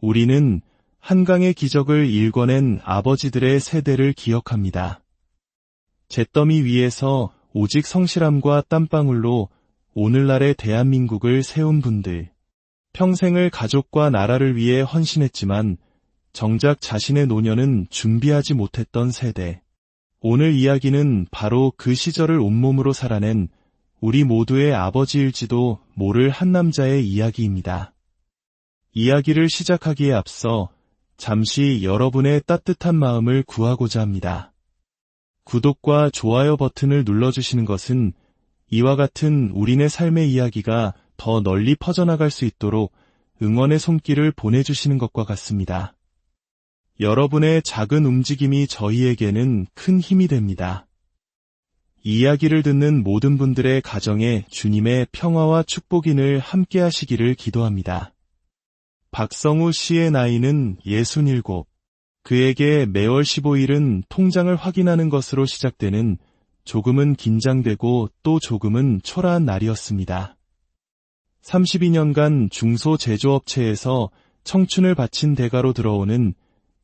우리는 한강의 기적을 일궈낸 아버지들의 세대를 기억합니다. 잿더미 위에서 오직 성실함과 땀방울로 오늘날의 대한민국을 세운 분들, 평생을 가족과 나라를 위해 헌신했지만 정작 자신의 노년은 준비하지 못했던 세대. 오늘 이야기는 바로 그 시절을 온몸으로 살아낸 우리 모두의 아버지일지도 모를 한 남자의 이야기입니다. 이야기를 시작하기에 앞서 잠시 여러분의 따뜻한 마음을 구하고자 합니다. 구독과 좋아요 버튼을 눌러주시는 것은 이와 같은 우리네 삶의 이야기가 더 널리 퍼져나갈 수 있도록 응원의 손길을 보내주시는 것과 같습니다. 여러분의 작은 움직임이 저희에게는 큰 힘이 됩니다. 이야기를 듣는 모든 분들의 가정에 주님의 평화와 축복이 늘 함께 하시기를 기도합니다. 박성우 씨의 나이는 67. 그에게 매월 15일은 통장을 확인하는 것으로 시작되는 조금은 긴장되고 또 조금은 초라한 날이었습니다. 32년간 중소제조업체에서 청춘을 바친 대가로 들어오는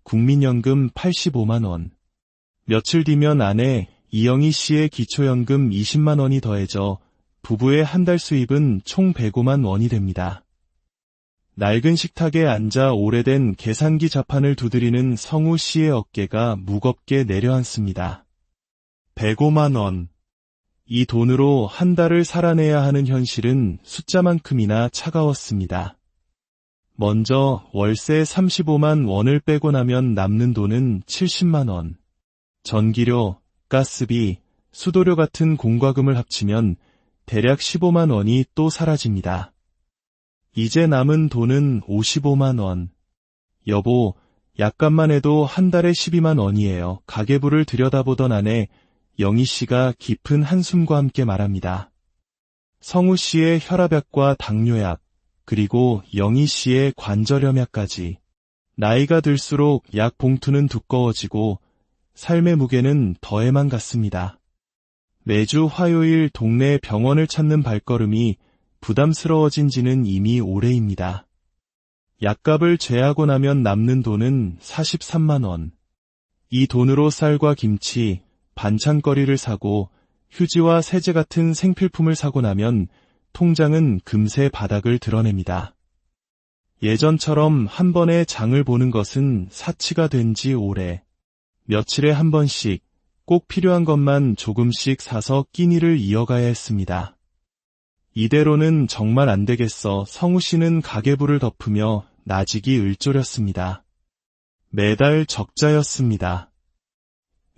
국민연금 85만 원. 며칠 뒤면 아내 이영희 씨의 기초연금 20만 원이 더해져 부부의 한 달 수입은 총 105만 원이 됩니다. 낡은 식탁에 앉아 오래된 계산기 자판을 두드리는 성우 씨의 어깨가 무겁게 내려앉습니다. 105만 원. 이 돈으로 한 달을 살아내야 하는 현실은 숫자만큼이나 차가웠습니다. 먼저 월세 35만 원을 빼고 나면 남는 돈은 70만 원. 전기료, 가스비, 수도료 같은 공과금을 합치면 대략 15만 원이 또 사라집니다. 이제 남은 돈은 55만 원. 여보, 약값만 해도 한 달에 12만 원이에요. 가계부를 들여다보던 아내 영희 씨가 깊은 한숨과 함께 말합니다. 성우 씨의 혈압약과 당뇨약, 그리고 영희 씨의 관절염약까지. 나이가 들수록 약 봉투는 두꺼워지고 삶의 무게는 더해만 갔습니다. 매주 화요일 동네 병원을 찾는 발걸음이 부담스러워진 지는 이미 오래입니다. 약값을 제하고 나면 남는 돈은 43만 원. 이 돈으로 쌀과 김치, 반찬거리를 사고 휴지와 세제 같은 생필품을 사고 나면 통장은 금세 바닥을 드러냅니다. 예전처럼 한 번에 장을 보는 것은 사치가 된 지 오래. 며칠에 한 번씩 꼭 필요한 것만 조금씩 사서 끼니를 이어가야 했습니다. 이대로는 정말 안 되겠어. 성우 씨는 가계부를 덮으며 나직이 을조렸습니다. 매달 적자였습니다.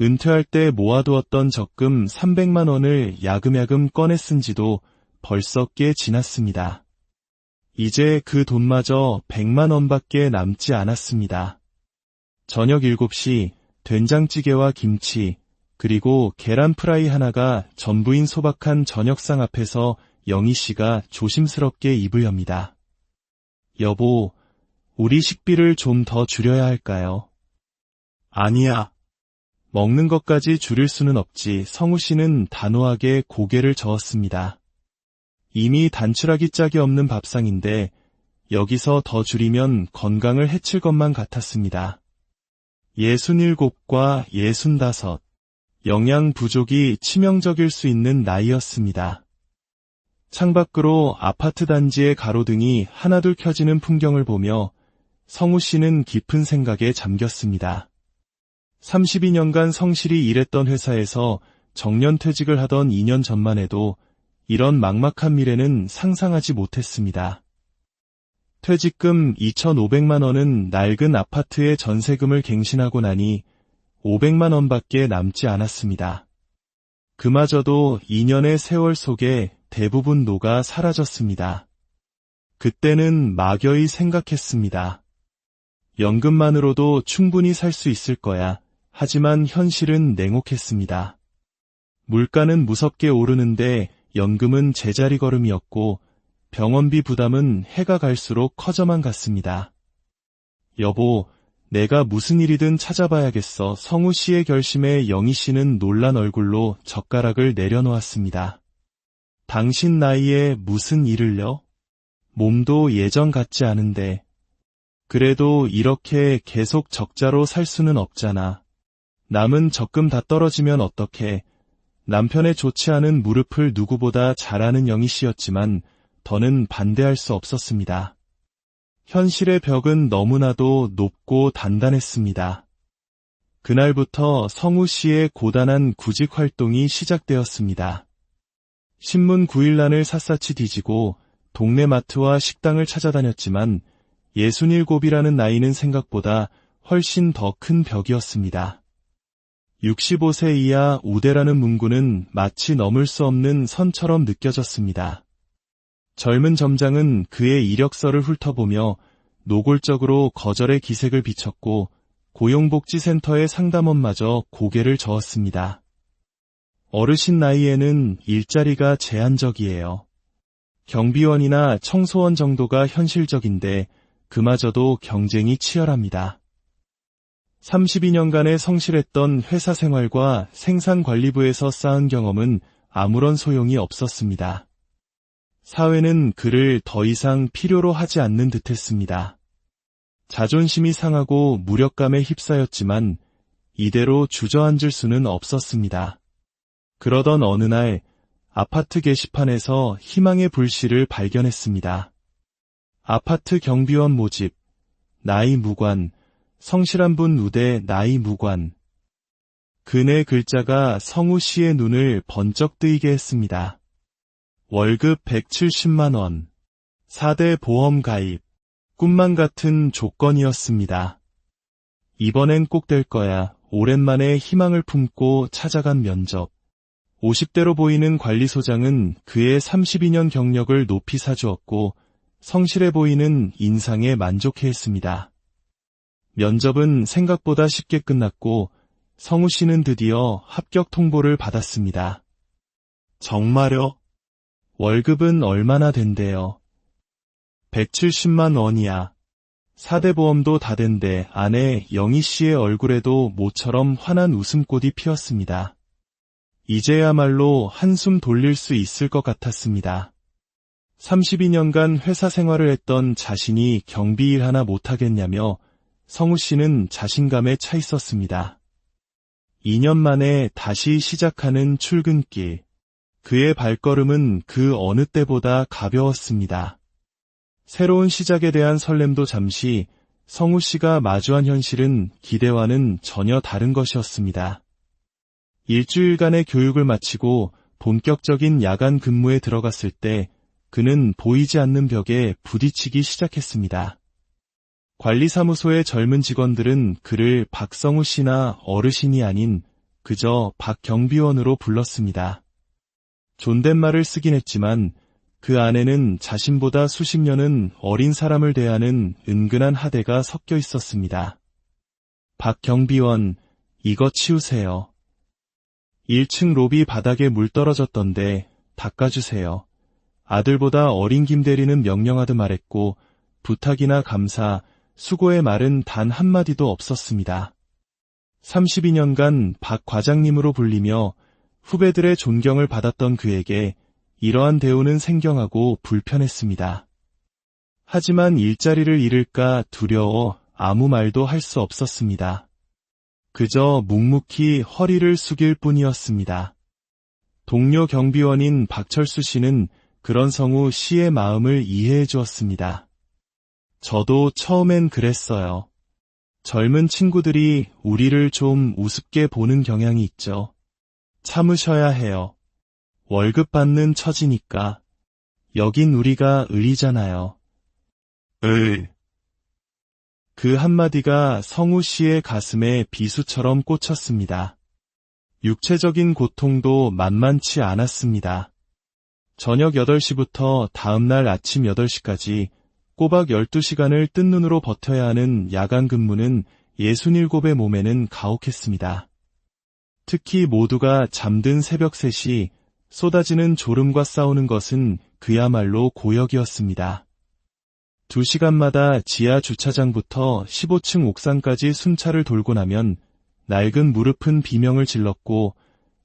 은퇴할 때 모아두었던 적금 300만 원을 야금야금 꺼내 쓴 지도 벌써 꽤 지났습니다. 이제 그 돈마저 100만 원밖에 남지 않았습니다. 저녁 7시 된장찌개와 김치, 그리고 계란 프라이 하나가 전부인 소박한 저녁상 앞에서 영희 씨가 조심스럽게 입을 엽니다. 여보, 우리 식비를 좀 더 줄여야 할까요? 아니야. 먹는 것까지 줄일 수는 없지. 성우 씨는 단호하게 고개를 저었습니다. 이미 단출하기 짝이 없는 밥상인데 여기서 더 줄이면 건강을 해칠 것만 같았습니다. 67과 65. 영양 부족이 치명적일 수 있는 나이였습니다. 창밖으로 아파트 단지의 가로등이 하나둘 켜지는 풍경을 보며 성우 씨는 깊은 생각에 잠겼습니다. 32년간 성실히 일했던 회사에서 정년퇴직을 하던 2년 전만 해도 이런 막막한 미래는 상상하지 못했습니다. 퇴직금 2,500만 원은 낡은 아파트의 전세금을 갱신하고 나니 500만 원밖에 남지 않았습니다. 그마저도 2년의 세월 속에 대부분 녹아 사라졌습니다. 그때는 막연히 생각했습니다. 연금만으로도 충분히 살 수 있을 거야. 하지만 현실은 냉혹했습니다. 물가는 무섭게 오르는데 연금은 제자리 걸음이었고 병원비 부담은 해가 갈수록 커져만 갔습니다. 여보, 내가 무슨 일이든 찾아봐야겠어. 성우 씨의 결심에 영희 씨는 놀란 얼굴로 젓가락을 내려놓았습니다. 당신 나이에 무슨 일을요? 몸도 예전 같지 않은데. 그래도 이렇게 계속 적자로 살 수는 없잖아. 남은 적금 다 떨어지면 어떡해. 남편의 좋지 않은 무릎을 누구보다 잘 아는 영희 씨였지만 더는 반대할 수 없었습니다. 현실의 벽은 너무나도 높고 단단했습니다. 그날부터 성우 씨의 고단한 구직 활동이 시작되었습니다. 신문 9일란을 샅샅이 뒤지고 동네 마트와 식당을 찾아다녔지만 67이라는 나이는 생각보다 훨씬 더 큰 벽이었습니다. 65세 이하 우대라는 문구는 마치 넘을 수 없는 선처럼 느껴졌습니다. 젊은 점장은 그의 이력서를 훑어보며 노골적으로 거절의 기색을 비쳤고 고용복지센터의 상담원마저 고개를 저었습니다. 어르신 나이에는 일자리가 제한적이에요. 경비원이나 청소원 정도가 현실적인데 그마저도 경쟁이 치열합니다. 32년간의 성실했던 회사 생활과 생산관리부에서 쌓은 경험은 아무런 소용이 없었습니다. 사회는 그를 더 이상 필요로 하지 않는 듯했습니다. 자존심이 상하고 무력감에 휩싸였지만 이대로 주저앉을 수는 없었습니다. 그러던 어느 날 아파트 게시판에서 희망의 불씨를 발견했습니다. 아파트 경비원 모집, 나이 무관, 성실한 분 우대 나이 무관. 그 네 글자가 성우 씨의 눈을 번쩍 뜨이게 했습니다. 월급 170만 원, 4대 보험 가입, 꿈만 같은 조건이었습니다. 이번엔 꼭 될 거야. 오랜만에 희망을 품고 찾아간 면접. 50대로 보이는 관리소장은 그의 32년 경력을 높이 사주었고 성실해 보이는 인상에 만족해했습니다. 면접은 생각보다 쉽게 끝났고 성우 씨는 드디어 합격 통보를 받았습니다. 정말요? 월급은 얼마나 된대요? 170만 원이야. 4대 보험도 다 된대. 아내 영희 씨의 얼굴에도 모처럼 환한 웃음꽃이 피었습니다. 이제야말로 한숨 돌릴 수 있을 것 같았습니다. 32년간 회사 생활을 했던 자신이 경비 일 하나 못하겠냐며 성우 씨는 자신감에 차 있었습니다. 2년 만에 다시 시작하는 출근길. 그의 발걸음은 그 어느 때보다 가벼웠습니다. 새로운 시작에 대한 설렘도 잠시, 성우 씨가 마주한 현실은 기대와는 전혀 다른 것이었습니다. 일주일간의 교육을 마치고 본격적인 야간 근무에 들어갔을 때 그는 보이지 않는 벽에 부딪히기 시작했습니다. 관리사무소의 젊은 직원들은 그를 박성우 씨나 어르신이 아닌 그저 박 경비원으로 불렀습니다. 존댓말을 쓰긴 했지만 그 안에는 자신보다 수십 년은 어린 사람을 대하는 은근한 하대가 섞여 있었습니다. 박 경비원, 이거 치우세요. 1층 로비 바닥에 물 떨어졌던데 닦아주세요. 아들보다 어린 김대리는 명령하듯 말했고 부탁이나 감사, 수고의 말은 단 한마디도 없었습니다. 32년간 박 과장님으로 불리며 후배들의 존경을 받았던 그에게 이러한 대우는 생경하고 불편했습니다. 하지만 일자리를 잃을까 두려워 아무 말도 할 수 없었습니다. 그저 묵묵히 허리를 숙일 뿐이었습니다. 동료 경비원인 박철수 씨는 그런 성우 씨의 마음을 이해해 주었습니다. 저도 처음엔 그랬어요. 젊은 친구들이 우리를 좀 우습게 보는 경향이 있죠. 참으셔야 해요. 월급 받는 처지니까. 여긴 우리가 을이잖아요. 을. 그 한마디가 성우 씨의 가슴에 비수처럼 꽂혔습니다. 육체적인 고통도 만만치 않았습니다. 저녁 8시부터 다음날 아침 8시까지 꼬박 12시간을 뜬 눈으로 버텨야 하는 야간 근무는 67의 몸에는 가혹했습니다. 특히 모두가 잠든 새벽 3시 쏟아지는 졸음과 싸우는 것은 그야말로 고역이었습니다. 2시간마다 지하 주차장부터 15층 옥상까지 순찰을 돌고 나면 낡은 무릎은 비명을 질렀고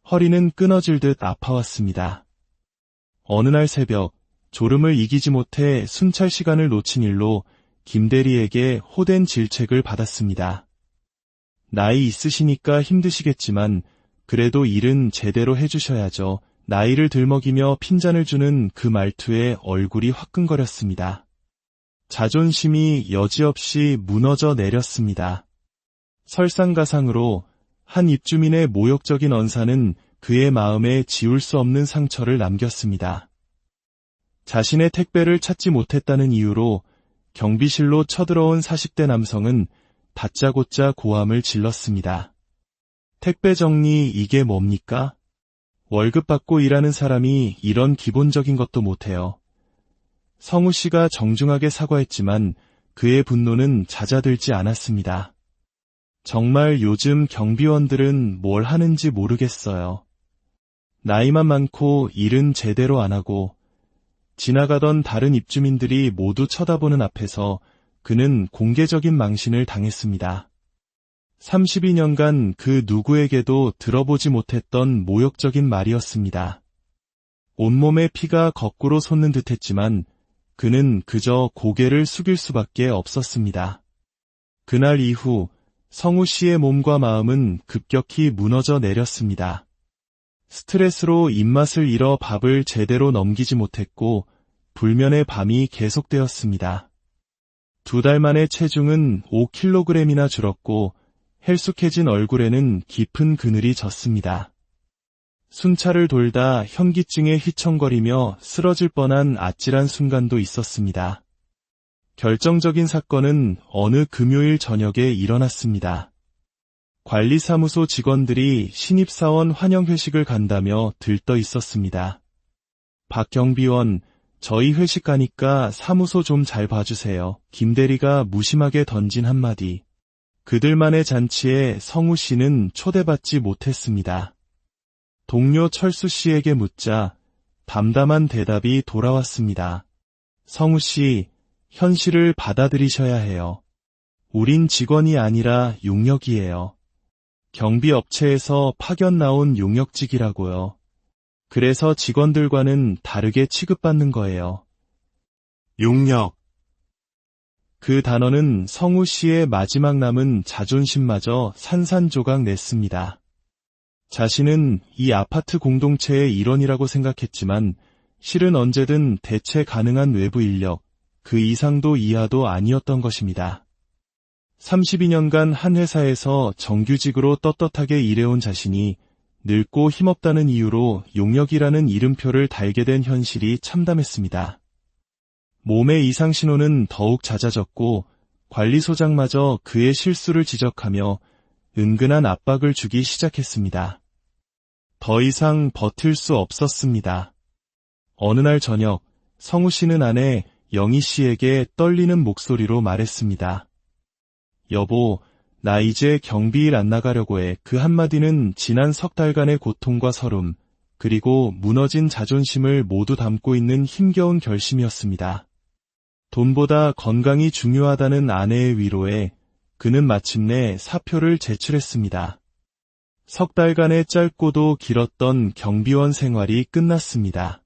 허리는 끊어질 듯 아파왔습니다. 어느 날 새벽 졸음을 이기지 못해 순찰 시간을 놓친 일로 김대리에게 호된 질책을 받았습니다. 나이 있으시니까 힘드시겠지만 그래도 일은 제대로 해주셔야죠. 나이를 들먹이며 핀잔을 주는 그 말투에 얼굴이 화끈거렸습니다. 자존심이 여지없이 무너져 내렸습니다. 설상가상으로 한 입주민의 모욕적인 언사는 그의 마음에 지울 수 없는 상처를 남겼습니다. 자신의 택배를 찾지 못했다는 이유로 경비실로 쳐들어온 40대 남성은 다짜고짜 고함을 질렀습니다. 택배 정리 이게 뭡니까? 월급 받고 일하는 사람이 이런 기본적인 것도 못해요. 성우 씨가 정중하게 사과했지만 그의 분노는 잦아들지 않았습니다. 정말 요즘 경비원들은 뭘 하는지 모르겠어요. 나이만 많고 일은 제대로 안 하고 지나가던 다른 입주민들이 모두 쳐다보는 앞에서 그는 공개적인 망신을 당했습니다. 32년간 그 누구에게도 들어보지 못했던 모욕적인 말이었습니다. 온몸에 피가 거꾸로 솟는 듯했지만 그는 그저 고개를 숙일 수밖에 없었습니다. 그날 이후 성우 씨의 몸과 마음은 급격히 무너져 내렸습니다. 스트레스로 입맛을 잃어 밥을 제대로 넘기지 못했고 불면의 밤이 계속되었습니다. 2달 만에 체중은 5kg이나 줄었고 헬쑥해진 얼굴에는 깊은 그늘이 졌습니다. 순찰을 돌다 현기증에 휘청거리며 쓰러질 뻔한 아찔한 순간도 있었습니다. 결정적인 사건은 어느 금요일 저녁에 일어났습니다. 관리사무소 직원들이 신입사원 환영회식을 간다며 들떠 있었습니다. 박 경비원, 저희 회식 가니까 사무소 좀 잘 봐주세요. 김대리가 무심하게 던진 한마디. 그들만의 잔치에 성우 씨는 초대받지 못했습니다. 동료 철수 씨에게 묻자 담담한 대답이 돌아왔습니다. 성우 씨, 현실을 받아들이셔야 해요. 우린 직원이 아니라 용역이에요. 경비업체에서 파견 나온 용역직이라고요. 그래서 직원들과는 다르게 취급받는 거예요. 용역. 그 단어는 성우 씨의 마지막 남은 자존심마저 산산조각 냈습니다. 자신은 이 아파트 공동체의 일원이라고 생각했지만 실은 언제든 대체 가능한 외부 인력, 그 이상도 이하도 아니었던 것입니다. 32년간 한 회사에서 정규직으로 떳떳하게 일해온 자신이 늙고 힘없다는 이유로 용역이라는 이름표를 달게 된 현실이 참담했습니다. 몸의 이상 신호는 더욱 잦아졌고 관리소장마저 그의 실수를 지적하며 은근한 압박을 주기 시작했습니다. 더 이상 버틸 수 없었습니다. 어느 날 저녁, 성우 씨는 아내 영희 씨에게 떨리는 목소리로 말했습니다. 여보, 나 이제 경비일 안 나가려고 해. 그 한마디는 지난 석 달간의 고통과 서름, 그리고 무너진 자존심을 모두 담고 있는 힘겨운 결심이었습니다. 돈보다 건강이 중요하다는 아내의 위로에 그는 마침내 사표를 제출했습니다. 석 달간의 짧고도 길었던 경비원 생활이 끝났습니다.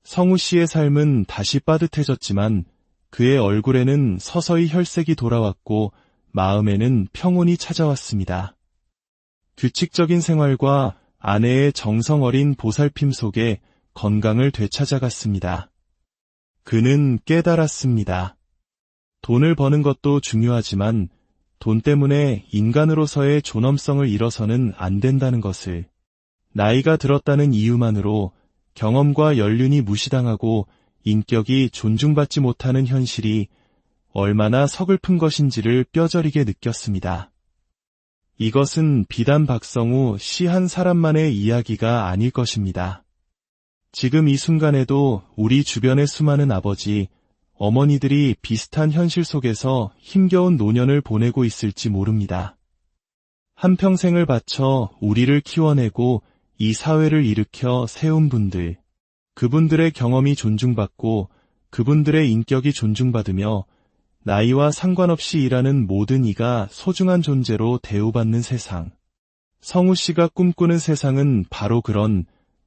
성우 씨의 삶은 다시 빠듯해졌지만 그의 얼굴에는 서서히 혈색이 돌아왔고 마음에는 평온이 찾아왔습니다. 규칙적인 생활과 아내의 정성 어린 보살핌 속에 건강을 되찾아갔습니다. 그는 깨달았습니다. 돈을 버는 것도 중요하지만 돈 때문에 인간으로서의 존엄성을 잃어서는 안 된다는 것을, 나이가 들었다는 이유만으로 경험과 연륜이 무시당하고 인격이 존중받지 못하는 현실이 얼마나 서글픈 것인지를 뼈저리게 느꼈습니다. 이것은 비단 박성우 씨 한 사람만의 이야기가 아닐 것입니다. 지금 이 순간에도 우리 주변의 수많은 아버지, 어머니들이 비슷한 현실 속에서 힘겨운 노년을 보내고 있을지 모릅니다. 한평생을 바쳐 우리를 키워내고 이 사회를 일으켜 세운 분들, 그분들의 경험이 존중받고 그분들의 인격이 존중받으며 나이와 상관없이 일하는 모든 이가 소중한 존재로 대우받는 세상. 성우 씨가 꿈꾸는 세상은 바로 그런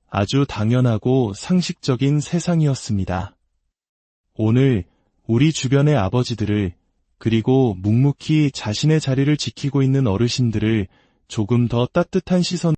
아주 당연하고 상식적인 세상이었습니다. 오늘 우리 주변의 아버지들을, 그리고 묵묵히 자신의 자리를 지키고 있는 어르신들을 조금 더 따뜻한 시선